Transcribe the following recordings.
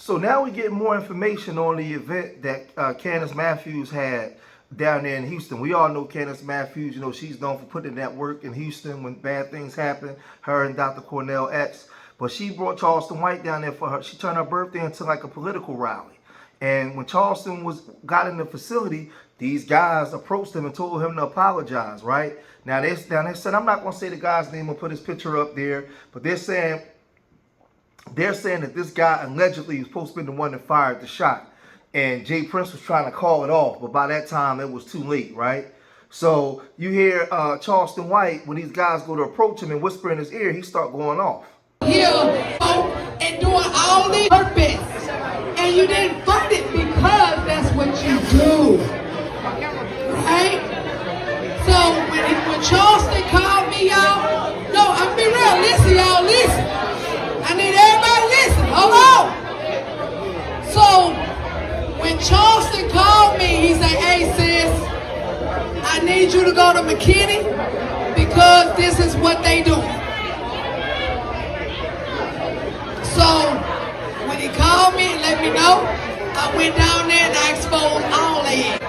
So now we get more information on the event that Candace Matthews had down there in Houston. We all know Candace Matthews. You know, she's known for putting in that work in Houston when bad things happen. Her and Dr. Cornell X. But she brought Charleston White down there for her. She turned her birthday into like a political rally. And when Charleston got in the facility, these guys approached him and told him to apologize, right? Now they said, I'm not going to say the guy's name or put his picture up there, but they're saying that this guy allegedly was supposed to be the one that fired the shot. And Jay Prince was trying to call it off, but by that time it was too late, right? So you hear Charleston White, when these guys go to approach him and whisper in his ear, he start going off. Here and doing all this purpose, and you didn't fund it because that's what you do, right? So when Charleston called me, y'all, no, I'm be real. Listen, y'all, listen. I need everybody listen. Hold on. So when Charleston called me, he said, "Hey sis, I need you to go to McKinney because this is what they do." So when he called me and let me know, I went down there and I exposed all of it.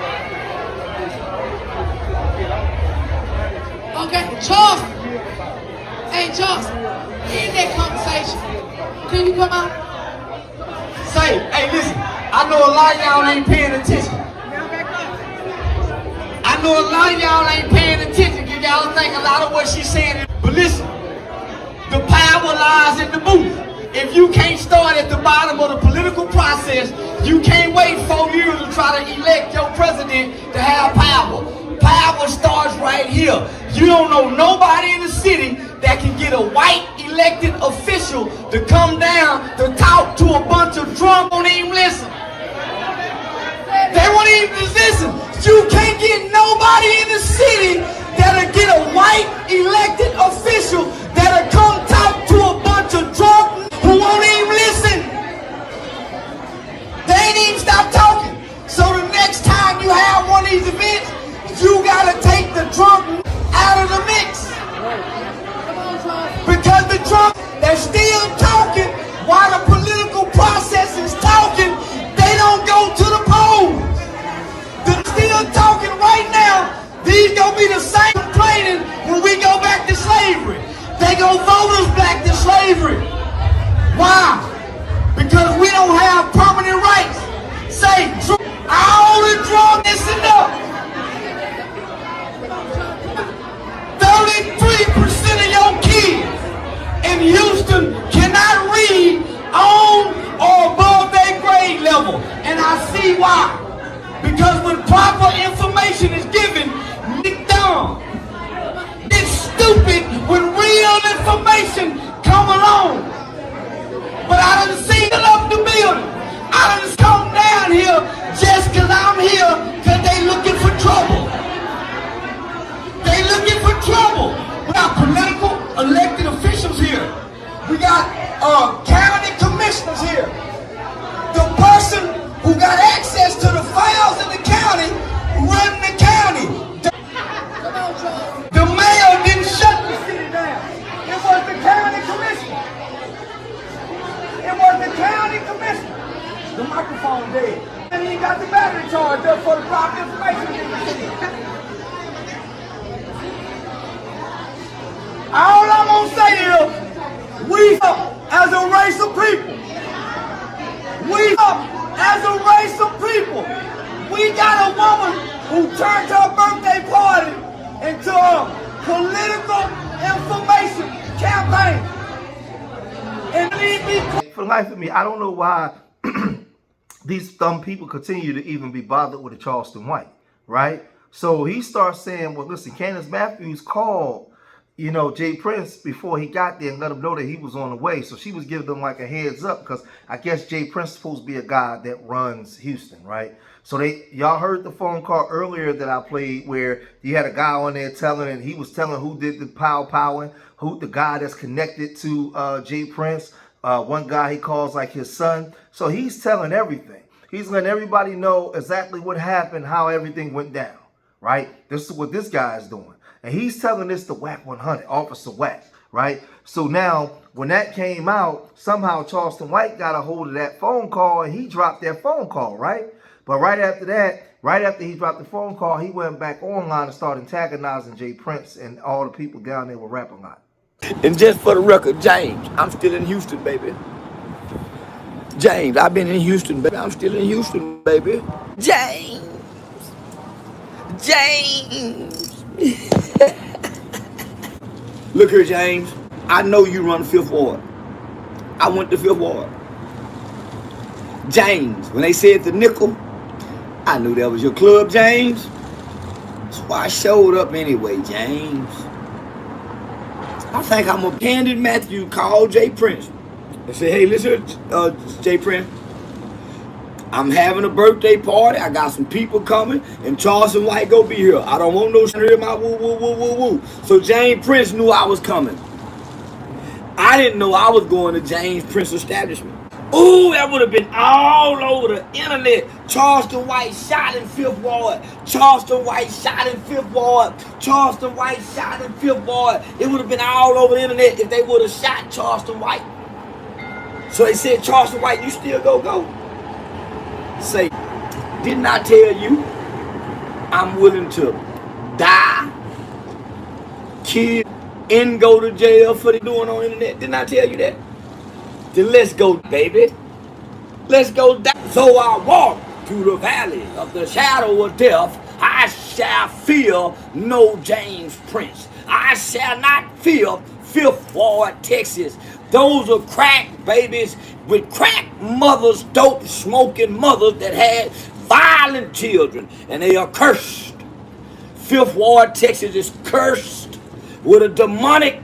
Okay, Charleston. Hey, Charleston, in that conversation, can you come out? Say, hey, listen, I know a lot of y'all ain't paying attention. I know a lot of y'all ain't paying attention because y'all think a lot of what she's saying. But listen, the power lies in the booth. If you can't start at the bottom of the political process, you can't wait 4 years to try to elect your president to have power. Power starts right here. You don't know nobody in the city that can get a white elected official to come down to talk to a bunch of drunk. Won't even listen. They won't even listen. You can't get nobody in the city that'll get a white elected official that'll come talk to a bunch of drunk who won't even listen. They ain't even stop talking. So the next time you have one of these events, you gotta take the drunk out of the mix. Because the drunk, they're still talking while the political process is talking. They don't go to the polls. They're still talking right now. These gonna be the same complaining when we go back to slavery. They gonna vote us back to slavery. Why? Because we don't have permanent rights. Say, all the drunkenness enough. 33% of your kids in Houston cannot read on or above their grade level. And I see why. Because when proper information is given, it's dumb. It's stupid when real information come along. But I done seen it up the building. I done come down here just because I'm here because they looking for trouble. They looking for trouble. We got political elected officials here. We got county commissioners here. The person who got access to the files in the county running the county. The mayor didn't shut the city down. It was the county commissioner. It was the county commissioner. The microphone dead. And he got the battery charged up for the proper information in the city. All I'm gonna say is, we up as a race of people. We up as a race of people. We got a woman who turned her birthday party into a political information campaign. And leave me. For the life of me, I don't know why these dumb people continue to even be bothered with a Charleston White, right? So he starts saying, well, listen, Candace Matthews called, you know, Jay Prince before he got there and let him know that he was on the way. So she was giving them like a heads up because I guess Jay Prince is supposed to be a guy that runs Houston, right? So y'all heard the phone call earlier that I played where you had a guy on there and he was telling who did the powering, who the guy that's connected to Jay Prince. One guy he calls like his son. So he's telling everything. He's letting everybody know exactly what happened, how everything went down, right? This is what this guy is doing. And he's telling this to Whack 100, Officer Whack, right? So now, when that came out, somehow Charleston White got a hold of that phone call and he dropped that phone call, right? But right after that, right after he dropped the phone call, he went back online and started antagonizing Jay Prince and all the people down there with Rap a Lot. And just for the record, James, I'm still in Houston, baby. James, I've been in Houston, baby. I'm still in Houston, baby. James. James. Look here, James. I know you run 5th Ward. I went to 5th Ward. James, when they said the nickel, I knew that was your club, James. So I showed up anyway, James. I think I'm a candid Matthew called Jay Prince and say, hey, listen, Jay Prince, I'm having a birthday party. I got some people coming, and Charleston White go be here. I don't want no shit in my woo, woo, woo, woo, woo. So James Prince knew I was coming. I didn't know I was going to James Prince establishment. Ooh, that would have been all over the internet. Charleston White shot in 5th Ward. Charleston White shot in 5th Ward. Charleston White shot in 5th Ward. It would have been all over the internet if they would have shot Charleston White. So they said, Charleston White, you still go. Say, didn't I tell you I'm willing to die, kill, and go to jail for the doing on the internet? Didn't I tell you that? Then let's go, baby. Let's go down. Though I walk through the valley of the shadow of death, I shall fear no James Prince. I shall not fear 5th Ward, Texas. Those are crack babies with crack mothers, dope smoking mothers that had violent children, and they are cursed. 5th Ward, Texas is cursed with a demonic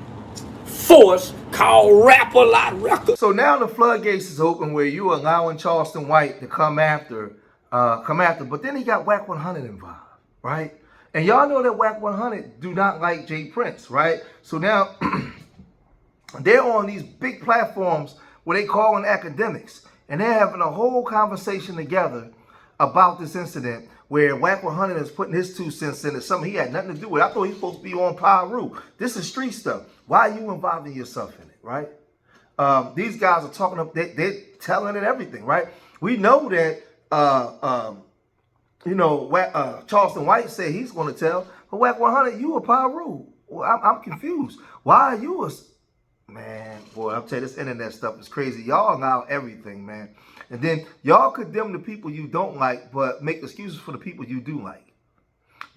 force called Rap a Lot Records. So now the floodgates is open where you allowing Charleston White to come after, but then he got Whack 100 involved, right? And y'all know that Whack 100 do not like Jay Prince, right? So now they're on these big platforms where they calling academics, and they're having a whole conversation together about this incident where Whack 100 is putting his 2 cents in. It's something he had nothing to do with. I thought he was supposed to be on Pyru. This is street stuff. Why are you involving yourself in it, right? These guys are talking up, they're telling it everything, right? We know that, Charleston White said he's going to tell, but Whack 100, you a Pyru. Well, I'm confused. Why are you a... Man, boy, I'm telling you, this internet stuff is crazy. Y'all allow everything, man. And then y'all condemn the people you don't like, but make excuses for the people you do like.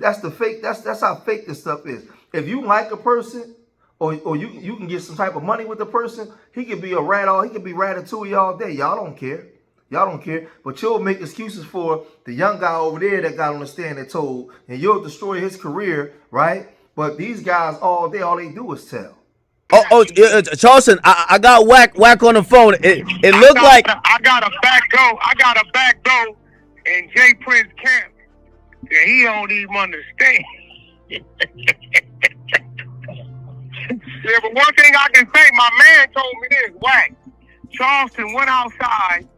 That's the fake. That's how fake this stuff is. If you like a person, or you can get some type of money with the person, he could be a rat all. He could be ratatouille all day. Y'all don't care. Y'all don't care. But you'll make excuses for the young guy over there that got on the stand that told, and you'll destroy his career, right? But these guys all day, all they do is tell. Charleston, I got whack on the phone. It looked like I got a back door in Jay Prince camp. Yeah, he don't even understand. Yeah, but one thing I can say, my man told me this, Whack. Charleston went outside,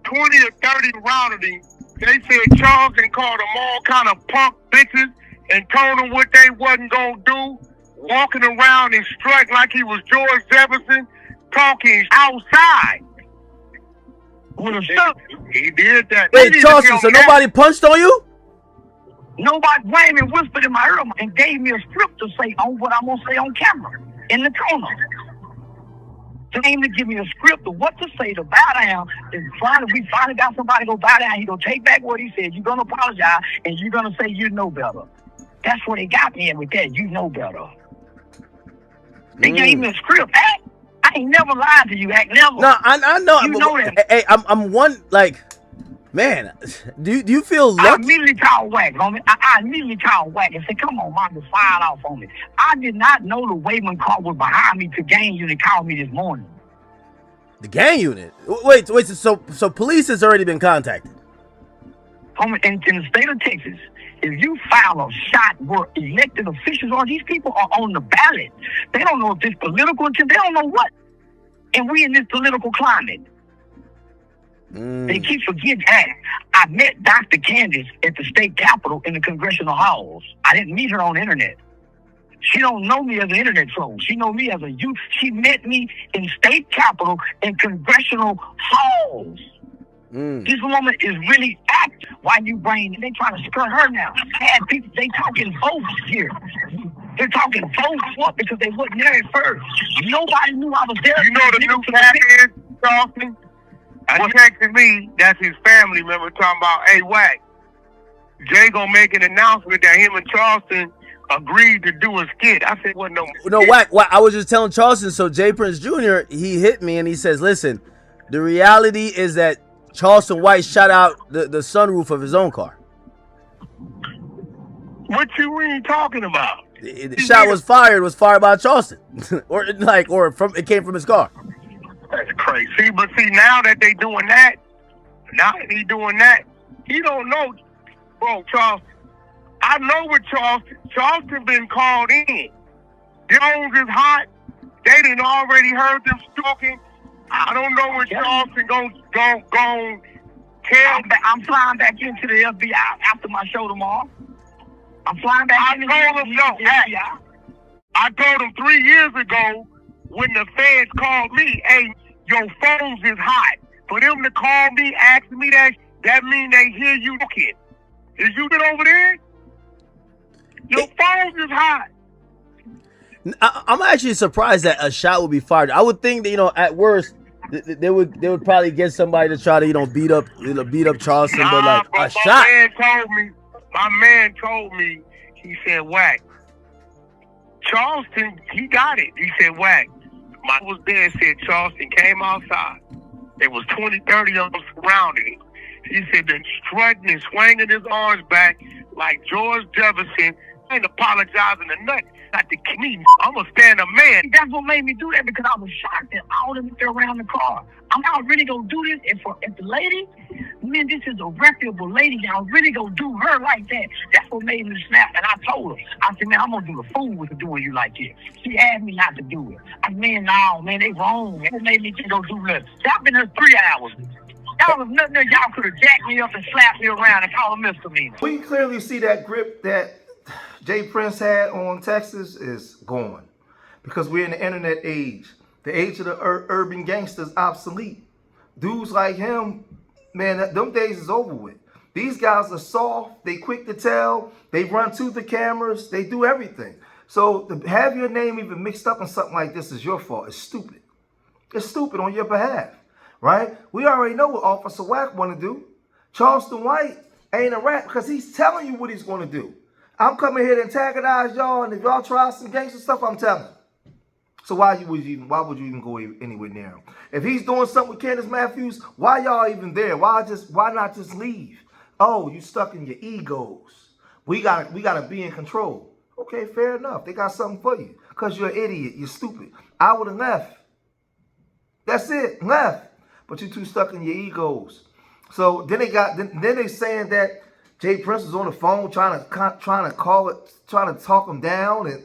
20 or 30 rounded him. They said Charleston called them all kind of punk bitches and told them what they wasn't gonna do. Walking around and strut like he was George Jefferson, talking outside. He did that. Wait, Charleston, so nobody punched on you? Nobody came and whispered in my ear and gave me a script to say on what I'm gonna say on camera in the corner. Came to give me a script of what to say to bow down. And we finally got somebody to go bow down. He gonna take back what he said. You're gonna apologize and you're gonna say you know better. That's what they got me in with that. You know better. They gave me a script. Act. I ain't never lied to you, Act. Never. No, I know. You know that. Hey, I'm one, like, man, do you feel lucky? I immediately called Whack, homie. I immediately called Whack and said, come on, man, just fire it off on me. I did not know the Wayman car was behind me to gang unit called me this morning. The gang unit? Wait, so police has already been contacted? Homie, in the state of Texas, if you file a shot where elected officials or these people are on the ballot, they don't know if this political, they don't know what. And we in this political climate. They keep forgetting that. I met Dr. Candace at the state capitol in the congressional halls. I didn't meet her on the internet. She don't know me as an internet troll. She know me as a youth. She met me in state capitol and congressional halls. This woman is really active. Why you bring? They trying to skirt her now. Had people, they talking votes here. They're talking votes. What? Because they wasn't there at first. Nobody knew I was there. You know the new cat is, Charleston? I texted me, that's his family member, talking about, hey, Wack, Jay gonna make an announcement that him and Charleston agreed to do a skit. I said, what, no. No, Wack, I was just telling Charleston, so Jay Prince Jr., he hit me and he says, listen, the reality is that Charleston White shot out the sunroof of his own car. What you really talking about? The shot was fired by Charleston. It came from his car. That's crazy. But see, now that he doing that, he don't know. Bro, Charleston, I know what Charleston been called in. Jones is hot. They done already heard them talking. I don't know what Charleston gon' tell. I'm flying back into the FBI after my show tomorrow. I'm flying back into the FBI. I told him 3 years ago when the feds called me, hey, your phones is hot. For them to call me, asking me that mean they hear you talking. Is you been over there? Your phones is hot. I'm actually surprised that a shot would be fired. I would think that, at worst, they would probably get somebody to try to beat up Charleston, but like a shot. My man told me, he said, Wack, Charleston, he got it. He said, Wack, I was there and said Charleston came outside. There was 20, 30 of them surrounding him. He said, then strutting and swinging his arms back like George Jefferson and apologizing to nothing. Not to me, I'm a stand-up man. That's what made me do that, because I was shocked that all of them were around the car. I'm not really gonna do this. If the lady, man, this is a reputable lady, y'all really gonna do her like that. That's what made me snap. And I told her, I said, man, I'm gonna do the fool with doing you like this. She asked me not to do it. I said, man, no, man, they wrong. That's what made me think go do this. Y'all been here 3 hours. Y'all was nothing there. Y'all could have jacked me up and slapped me around and called a misdemeanor. We clearly see that grip that Jay Prince had on Texas is gone, because we're in the internet age. The age of the urban gangsters obsolete. Dudes like him, man, them days is over with. These guys are soft. They quick to tell. They run to the cameras. They do everything. So to have your name even mixed up in something like this is your fault. It's stupid. It's stupid on your behalf, right? We already know what Officer Wack want to do. Charleston White ain't a rat because he's telling you what he's going to do. I'm coming here to antagonize y'all, and if y'all try some gangster stuff, I'm telling you. So why would you even go anywhere near him? If he's doing something with Candace Matthews, why y'all even there? Why not just leave? Oh, you stuck in your egos. We gotta be in control. Okay, fair enough. They got something for you. Because you're an idiot, you're stupid. I would have left. That's it, left. But you too stuck in your egos. So then they saying that Jay Prince was on the phone trying to talk him down. And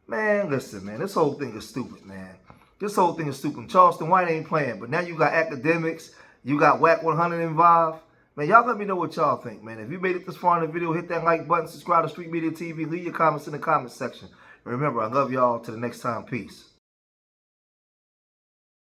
man, listen, man, this whole thing is stupid, man. This whole thing is stupid. Charleston White ain't playing, but now you got academics, you got Wack 100 involved. Man, y'all let me know what y'all think, man. If you made it this far in the video, hit that like button, subscribe to Street Media TV, leave your comments in the comment section. And remember, I love y'all. Till the next time, peace.